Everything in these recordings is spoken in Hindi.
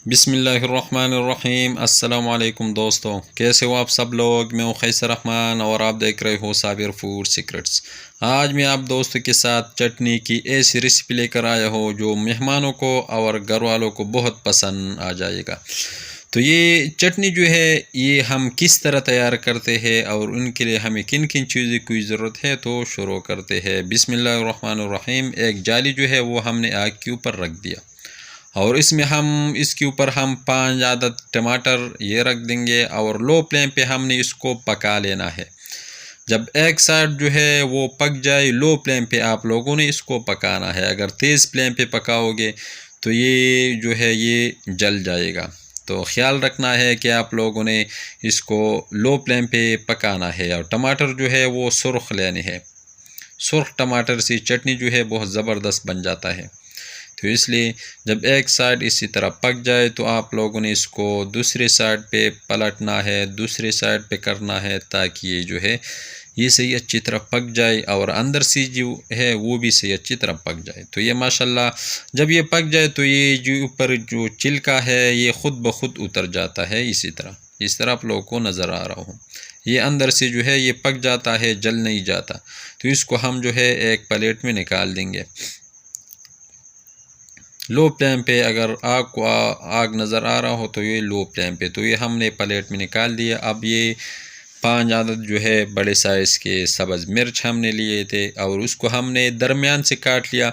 बिस्मिल्लाहिर्रहमानिर्रहीम। अस्सलाम वालेकुम दोस्तों, कैसे हो आप सब लोग। मैं हूं कैसर रहमान और आप देख रहे हो साबिर फूड सीक्रेट्स। आज मैं आप दोस्तों के साथ चटनी की ऐसी रेसिपी लेकर आया हूं जो मेहमानों को और घर वालों को बहुत पसंद आ जाएगा। तो ये चटनी जो है ये हम किस तरह तैयार करते हैं और उनके लिए हमें किन किन चीज़ों की ज़रूरत है, तो शुरू करते हैं। बिस्मिल्लाहिर्रहमानिर्रहीम। एक जाली जो है वो हमने आग के ऊपर रख दिया और इसके ऊपर हम 5 आदद टमाटर ये रख देंगे और लो फ्लेम पे हमने इसको पका लेना है। जब एक साइड जो है वो पक जाए, लो फ्लेम पे आप लोगों ने इसको पकाना है। अगर तेज़ फ्लेम पे पकाओगे तो ये जो है ये जल जाएगा। तो ख़्याल रखना है कि आप लोगों ने इसको लो फ्लेम पे पकाना है। और टमाटर जो है वो सुर्ख लेने हैं। सुर्ख टमाटर से चटनी जो है बहुत ज़बरदस्त बन जाता है। तो इसलिए जब एक साइड इसी तरह पक जाए तो आप लोगों ने इसको दूसरे साइड पे पलटना है, दूसरे साइड पे करना है, ताकि ये जो है ये सही अच्छी तरह पक जाए और अंदर से जो है वो भी सही अच्छी तरह पक जाए। तो ये माशाल्लाह जब ये पक जाए तो ये जो ऊपर जो छिलका है ये ख़ुद ब खुद उतर जाता है। इस तरह आप लोगों को नज़र आ रहा हो, ये अंदर से जो है ये पक जाता है, जल नहीं जाता। तो इसको हम जो है एक प्लेट में निकाल देंगे। लो फ्लेम पे अगर आग नज़र आ रहा हो तो ये लो फ्लेम पे, तो ये हमने प्लेट में निकाल दिया। अब ये 5 आदद जो है बड़े साइज़ के सब्ज़ मिर्च हमने लिए थे और उसको हमने दरमियान से काट लिया।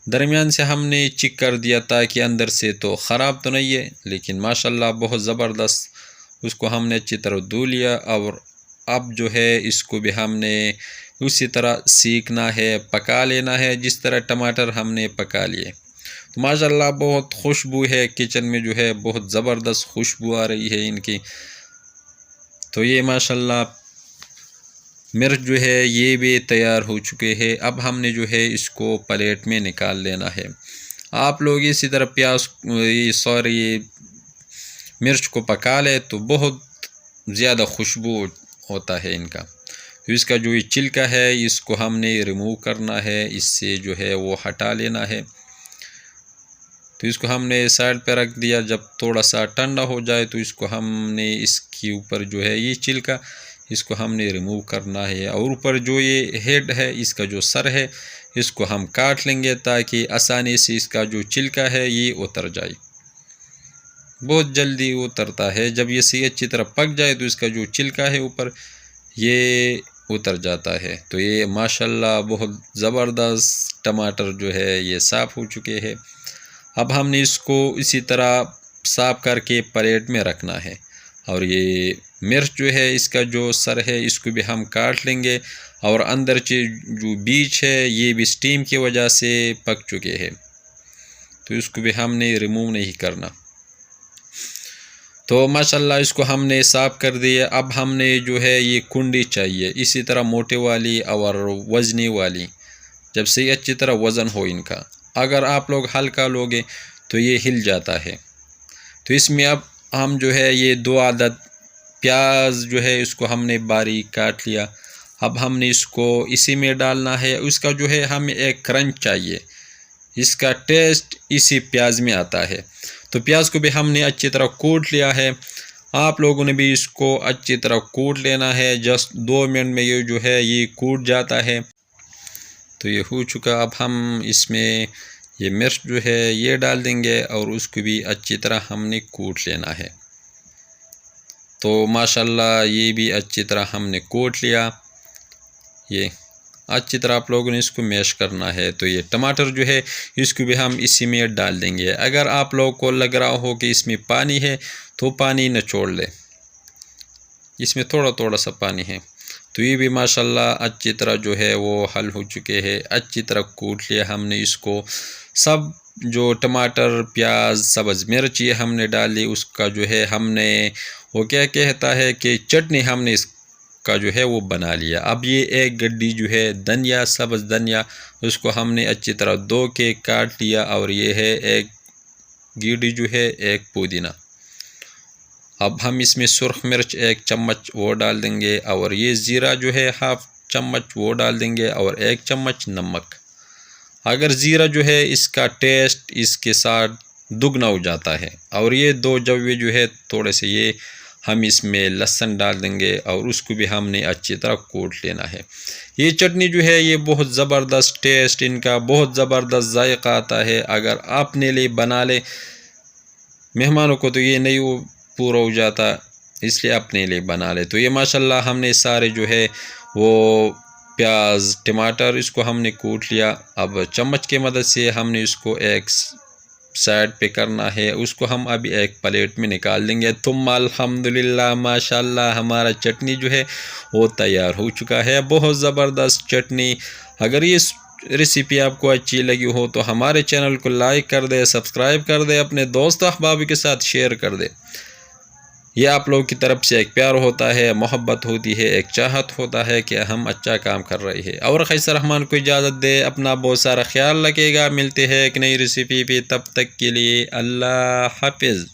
दरमियान से हमने चिक कर दिया ताकि अंदर से तो ख़राब तो नहीं है, लेकिन माशाल्लाह बहुत ज़बरदस्त उसको हमने अच्छी तरह धो लिया। और अब जो है इसको भी हमने उसी तरह सीखना है, पका लेना है जिस तरह टमाटर हमने पका लिए। तो माशाल्लाह बहुत खुशबू है किचन में, जो है बहुत ज़बरदस्त खुशबू आ रही है इनकी। तो ये माशाल्लाह मिर्च जो है ये भी तैयार हो चुके हैं। अब हमने जो है इसको प्लेट में निकाल लेना है। आप लोग इसी तरह ये मिर्च को पका ले तो बहुत ज़्यादा खुशबू होता है इनका। तो इसका जो ये छिलका है इसको हमने रिमूव करना है, इससे जो है वो हटा लेना है। तो इसको हमने साइड पे रख दिया। जब थोड़ा सा ठंडा हो जाए तो इसको हमने इसके ऊपर जो है ये छिलका इसको हमने रिमूव करना है। और ऊपर जो ये हेड है इसका जो सर है इसको हम काट लेंगे ताकि आसानी से इसका जो छिलका है ये उतर जाए। बहुत जल्दी उतरता है। जब ये सही अच्छी तरह पक जाए तो इसका जो छिलका है ऊपर ये उतर जाता है। तो ये माशाल्लाह बहुत ज़बरदस्त टमाटर जो है ये साफ़ हो चुके हैं। अब हमने इसको इसी तरह साफ़ करके प्लेट में रखना है। और ये मिर्च जो है इसका जो सर है इसको भी हम काट लेंगे और अंदर के जो बीज है ये भी स्टीम की वजह से पक चुके हैं, तो इसको भी हमने रिमूव नहीं करना। तो माशाल्लाह इसको हमने साफ़ कर दिया। अब हमने जो है ये कुंडी चाहिए, इसी तरह मोटे वाली और वज़नी वाली, जब से अच्छी तरह वज़न हो इनका। अगर आप लोग हल्का लोगे तो ये हिल जाता है। तो इसमें अब हम जो है ये 2 आदद प्याज जो है इसको हमने बारीक काट लिया। अब हमने इसको इसी में डालना है। उसका जो है हमें एक क्रंच चाहिए, इसका टेस्ट इसी प्याज में आता है। तो प्याज को भी हमने अच्छी तरह कूट लिया है। आप लोगों ने भी इसको अच्छी तरह कूट लेना है। जस्ट 2 मिनट में ये जो है ये कूट जाता है। तो ये हो चुका। अब हम इसमें ये मिर्च जो है ये डाल देंगे और उसको भी अच्छी तरह हमने कूट लेना है। तो माशाल्लाह ये भी अच्छी तरह हमने कूट लिया। ये अच्छी तरह आप लोगों ने इसको मैश करना है। तो ये टमाटर जो है इसको भी हम इसी में डाल देंगे। अगर आप लोगों को लग रहा हो कि इसमें पानी है तो पानी निचोड़ ले, इसमें थोड़ा थोड़ा सा पानी है। तो ये भी माशाल्लाह अच्छी तरह जो है वो हल हो चुके हैं। अच्छी तरह कूट लिया हमने इसको। सब जो टमाटर प्याज सब्ज़ मिर्च ये हमने डाली, उसका जो है हमने वो क्या कहता है कि चटनी हमने इसका जो है वो बना लिया। अब ये एक गड्डी जो है धनिया, सब्ज़ धनिया, उसको हमने अच्छी तरह धो के काट लिया। और ये है एक गीडी जो है एक पुदीना। अब हम इसमें सुर्ख मिर्च 1 चम्मच वो डाल देंगे और ये ज़ीरा जो है हाफ़ चम्मच वो डाल देंगे और 1 चम्मच नमक। अगर ज़ीरा जो है इसका टेस्ट इसके साथ दुगना हो जाता है। और ये 2 जवे जो है थोड़े से ये हम इसमें लहसुन डाल देंगे और उसको भी हमने अच्छी तरह कूट लेना है। ये चटनी जो है ये बहुत ज़बरदस्त टेस्ट इनका, बहुत ज़बरदस्त जायका आता है। अगर आपने लिए बना ले मेहमानों को तो ये नहीं वो पूरा हो जाता, इसलिए अपने लिए बना ले। तो ये माशाल्लाह हमने सारे जो है वो प्याज टमाटर इसको हमने कूट लिया। अब चम्मच की मदद से हमने इसको एक साइड पे करना है, उसको हम अभी एक प्लेट में निकाल देंगे। तुम अल्हम्दुलिल्लाह माशाल्लाह हमारा चटनी जो है वो तैयार हो चुका है, बहुत ज़बरदस्त चटनी। अगर ये रेसिपी आपको अच्छी लगी हो तो हमारे चैनल को लाइक कर दे, सब्सक्राइब कर दे, अपने दोस्त अहबाब के साथ शेयर कर दे। ये आप लोगों की तरफ से एक प्यार होता है, मोहब्बत होती है, एक चाहत होता है कि हम अच्छा काम कर रहे हैं। और खैसर रहमान को इजाज़त दे, अपना बहुत सारा ख्याल रखेगा। मिलते हैं एक नई रेसिपी पे, तब तक के लिए अल्लाह हाफिज़।